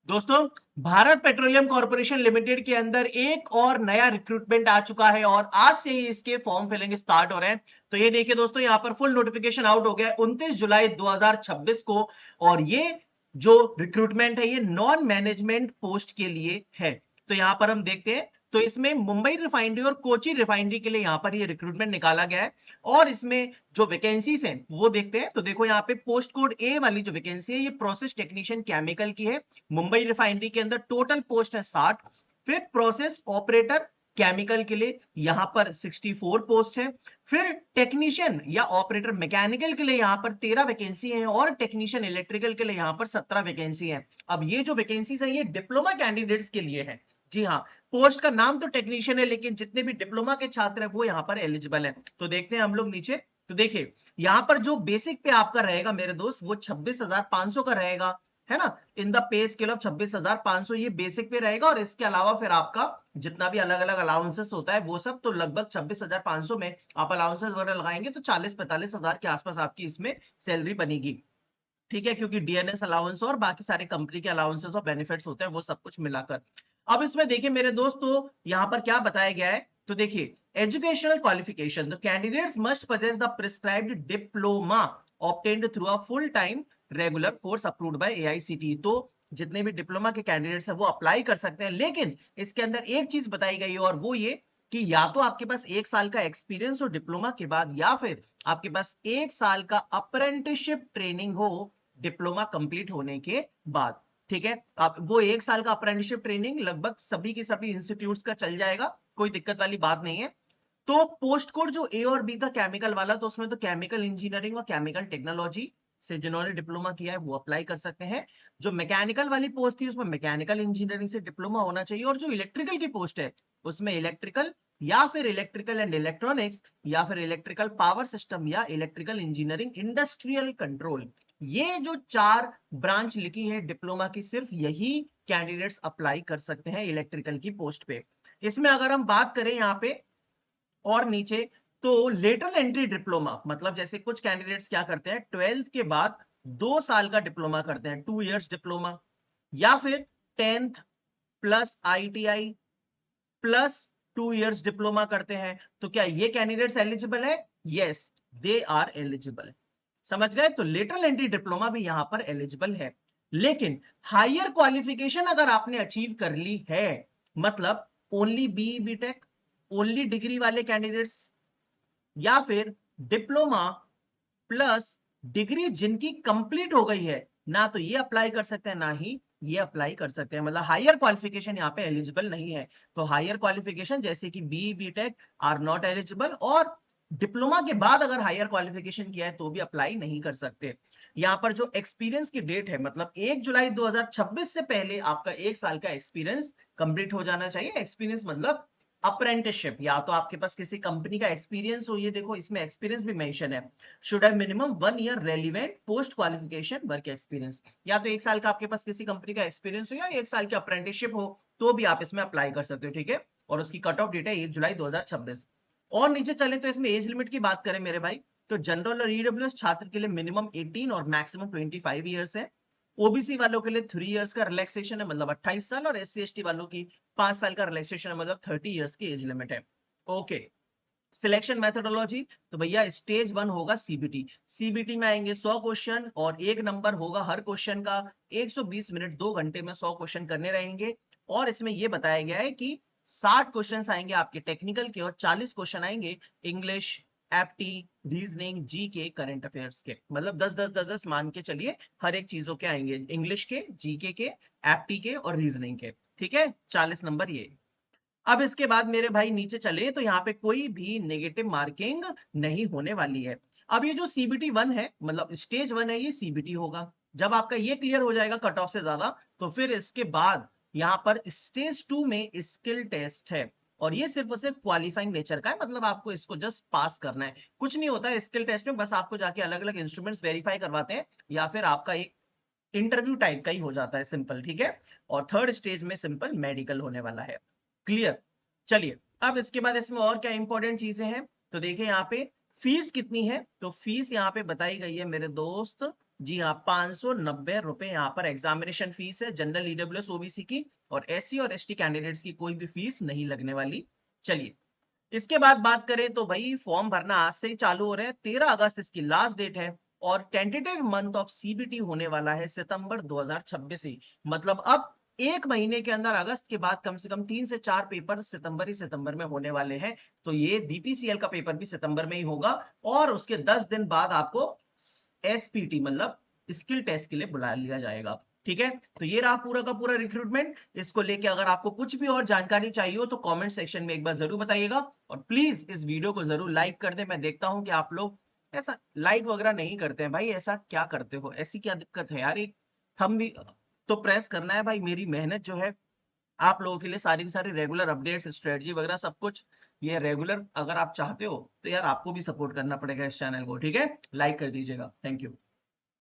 दोस्तों, Bharat petroleum corporation limited के अंदर एक और नया रिक्रूटमेंट आ चुका है और आज से ही इसके फॉर्म फिलिंग स्टार्ट हो रहे हैं। तो ये देखिए दोस्तों, यहाँ पर फुल नोटिफिकेशन आउट हो गया है 29 जुलाई 2026 को। और ये जो रिक्रूटमेंट है ये नॉन मैनेजमेंट पोस्ट के लिए है। तो यहाँ पर हम देखते हैं, तो इसमें मुंबई रिफाइनरी और कोची रिफाइनरी के लिए यहाँ पर ये रिक्रूटमेंट निकाला गया है। और इसमें जो वैकेंसीज हैं वो देखते हैं। तो देखो यहाँ पे पोस्ट कोड ए वाली जो वैकेंसी है ये प्रोसेस टेक्नीशियन केमिकल की है। मुंबई रिफाइनरी के अंदर टोटल पोस्ट है 60। फिर प्रोसेस ऑपरेटर केमिकल के लिए यहां पर 64 पोस्ट है। फिर टेक्नीशियन या ऑपरेटर मैकेनिकल के लिए यहां पर 13 वैकेंसी है और टेक्नीशियन इलेक्ट्रिकल के लिए यहां पर 17 वैकेंसी है। अब ये जो वैकेंसीज है ये डिप्लोमा कैंडिडेट्स के लिए है। जी हाँ, पोस्ट का नाम तो टेक्नीशियन है लेकिन जितने भी डिप्लोमा के छात्र हैं वो यहाँ पर एलिजिबल है। तो देखते हैं हम लोग नीचे। तो देखिए यहाँ पर जो बेसिक पे आपका रहेगा मेरे दोस्त वो 26,500 का रहेगा, है ना। In the pay scale of 26,500 ये बेसिक पे रहेगा। और इसके अलावा फिर आपका जितना भी अलग अलग अलाउंसेस होता है वो सब, तो लगभग 26,500 में आप अलाउंसेस वगैरह लगाएंगे तो 40-45 हजार के आसपास आपकी इसमें सैलरी बनेगी। ठीक है, क्योंकि डीएनएस अलाउंस और बाकी सारे कंपनी के अलाउंसेस और बेनिफिट्स होते हैं वो सब कुछ मिलाकर। अब इसमें देखिए मेरे दोस्त, तो यहाँ पर क्या बताया गया है। तो देखिए, educational qualification, the candidates must possess the prescribed diploma obtained through a full time regular course approved by AICT. तो जितने भी डिप्लोमा के कैंडिडेट्स हैं वो अप्लाई कर सकते हैं, लेकिन इसके अंदर एक चीज बताई गई है और वो ये कि या तो आपके पास 1 साल का एक्सपीरियंस हो डिप्लोमा के बाद, या फिर आपके पास 1 साल का अप्रेंटिसशिप ट्रेनिंग हो डिप्लोमा कंप्लीट होने के बाद। ठीक है, अब वो 1 साल का अप्रेंटिसशिप ट्रेनिंग लगभग सभी के सभी इंस्टीट्यूट्स का चल जाएगा, कोई दिक्कत वाली बात नहीं है। तो पोस्ट कोड जो ए और बी था केमिकल वाला, तो उसमें तो केमिकल इंजीनियरिंग और केमिकल टेक्नोलॉजी से जिन्होंने डिप्लोमा किया है वो अप्लाई कर सकते हैं। जो मैकेनिकल वाली पोस्ट थी उसमें मैकेनिकल इंजीनियरिंग से डिप्लोमा होना चाहिए। और जो इलेक्ट्रिकल की पोस्ट है उसमें इलेक्ट्रिकल या फिर इलेक्ट्रिकल एंड इलेक्ट्रॉनिक्स या फिर इलेक्ट्रिकल पावर सिस्टम या इलेक्ट्रिकल इंजीनियरिंग इंडस्ट्रियल कंट्रोल, ये जो 4 ब्रांच लिखी है डिप्लोमा की, सिर्फ यही कैंडिडेट्स अप्लाई कर सकते हैं इलेक्ट्रिकल की पोस्ट पे। इसमें अगर हम बात करें यहाँ पे और नीचे, तो लेटरल एंट्री डिप्लोमा मतलब जैसे कुछ कैंडिडेट्स क्या करते हैं 12th के बाद 2 साल का डिप्लोमा करते हैं, 2 इयर्स डिप्लोमा, या फिर 10th plus ITI plus 2 years diploma करते हैं। तो क्या ये कैंडिडेट्स एलिजिबल है? Yes, they are eligible. समझ गए? तो लेटरल एंट्री डिप्लोमा भी यहां पर एलिजिबल है। लेकिन हायर क्वालिफिकेशन अगर आपने अचीव कर ली है, मतलब only B BTech, only degree वाले कैंडिडेट्स, या फिर डिप्लोमा प्लस डिग्री जिनकी कंप्लीट हो गई है, ना तो ये अप्लाई कर सकते हैं ना ही ये अप्लाई कर सकते हैं। मतलब हायर क्वालिफिकेशन यहाँ पे एलिजिबल नहीं है। तो हायर क्वालिफिकेशन जैसे कि B BTech are not eligible, और डिप्लोमा के बाद अगर हायर क्वालिफिकेशन किया है तो भी अप्लाई नहीं कर सकते। यहाँ पर जो एक्सपीरियंस की डेट है, मतलब 1 जुलाई 2026 से पहले आपका 1 साल का एक्सपीरियंस कंप्लीट हो जाना चाहिए। एक्सपीरियंस मतलब अप्रेंटिसशिप, या तो आपके पास किसी कंपनी का एक्सपीरियंस हो, ये देखो इसमें एक्सपीरियंस भी मेंशन है, should have minimum 1 year relevant post qualification work experience. या तो 1 साल का आपके पास किसी कंपनी का एक्सपीरियंस हो या 1 साल की अप्रेंटिसशिप हो, तो भी आप इसमें अप्लाई कर सकते हो। ठीक है, और उसकी कट ऑफ डेट है 1 जुलाई 2026। और नीचे चले तो इसमें एज लिमिट की बात करें मेरे भाई, तो जनरल और ईडब्ल्यूएस छात्र के लिए मिनिमम 18 और मैक्सिमम 25 ईयर्स है। ओबीसी वालों के लिए 3 इयर्स का रिलैक्सेशन है, मतलब 28 साल, और एससी एसटी वालों की 5 साल का रिलैक्सेशन है, मतलब 30 इयर्स की एज लिमिट है। ओके, सिलेक्शन मेथोडोलॉजी, तो भैया स्टेज 1 होगा सीबीटी। सीबीटी में आएंगे 100 क्वेश्चन और 1 नंबर होगा हर क्वेश्चन का। 120 मिनट 2 घंटे में 100 क्वेश्चन करने रहेंगे। और इसमें यह बताया गया है कि 60 क्वेश्चन आएंगे आपके टेक्निकल के और 40 क्वेश्चन आएंगे इंग्लिश, एप्टी, रीजनिंग, जी के, करंट अफेयर्स के। मतलब 10 10 10 10 मान के चलिए, हर एक चीजों के आएंगे, इंग्लिश के, जीके के, एप्टी के और रीजनिंग के। ठीक है, 40 नंबर ये। अब इसके बाद मेरे भाई नीचे चले तो यहाँ पे कोई भी नेगेटिव मार्किंग नहीं होने वाली है। अब ये जो सीबीटी 1 है, मतलब स्टेज 1 है, ये सीबीटी होगा। जब आपका ये क्लियर हो जाएगा कट ऑफ से ज्यादा, तो फिर इसके बाद यहाँ पर स्टेज 2 में स्किल टेस्ट है। और ये सिर्फ और सिर्फ क्वालिफाइंग नेचर का है, मतलब आपको इसको जस्ट पास करना है, कुछ नहीं होता है स्किल टेस्ट में। बस आपको जाके अलग अलग इंस्ट्रूमेंट्स वेरीफाई करवाते हैं, या फिर आपका एक इंटरव्यू टाइप का ही हो जाता है, सिंपल। ठीक है, और थर्ड स्टेज में सिंपल मेडिकल होने वाला है। क्लियर? चलिए, अब इसके बाद इसमें और क्या इंपॉर्टेंट चीजें हैं, तो देखिए यहाँ पे फीस कितनी है। तो फीस यहाँ पे बताई गई है मेरे दोस्त जी हाँ, 590 रुपए यहाँ पर एग्जामिनेशन फीस है जनरल ईडब्ल्यूएस ओबीसी की, और एससी और एसटी कैंडिडेट्स की कोई भी फीस नहीं लगने वाली। चलिए, इसके बाद बात करें तो भाई फॉर्म भरना आज से ही चालू हो रहा है, 13 अगस्त इसकी लास्ट डेट है, और टेंटेटिव मंथ ऑफ सीबीटी होने वाला है सितंबर 2026 से। मतलब अब 1 महीने के अंदर अगस्त के बाद कम से कम 3 से 4 पेपर सितंबर में होने वाले हैं। तो ये बीपीसीएल का पेपर भी सितंबर में ही होगा, और उसके 10 दिन बाद आपको एसपीटी मतलब स्किल टेस्ट के लिए बुला लिया जाएगा। ठीक है, तो ये रहा पूरा का पूरा रिक्रूटमेंट। इसको लेके अगर आपको कुछ भी और जानकारी चाहिए हो तो कमेंट सेक्शन में एक बार जरूर बताइएगा, और प्लीज इस वीडियो को जरूर लाइक कर दे। मैं देखता हूं कि आप लोग ऐसा लाइक वगैरह नहीं करते हैं भाई, ऐसा क्या करते हो, ऐसी क्या दिक्कत है यार? एक थंब भी तो प्रेस करना है भाई। मेरी मेहनत जो है आप लोगों के लिए सारी की सारी रेगुलर अपडेट्स, स्ट्रेटजी वगैरह सब कुछ ये रेगुलर अगर आप चाहते हो तो यार आपको भी सपोर्ट करना पड़ेगा इस चैनल को। ठीक है, लाइक कर दीजिएगा। Thank you.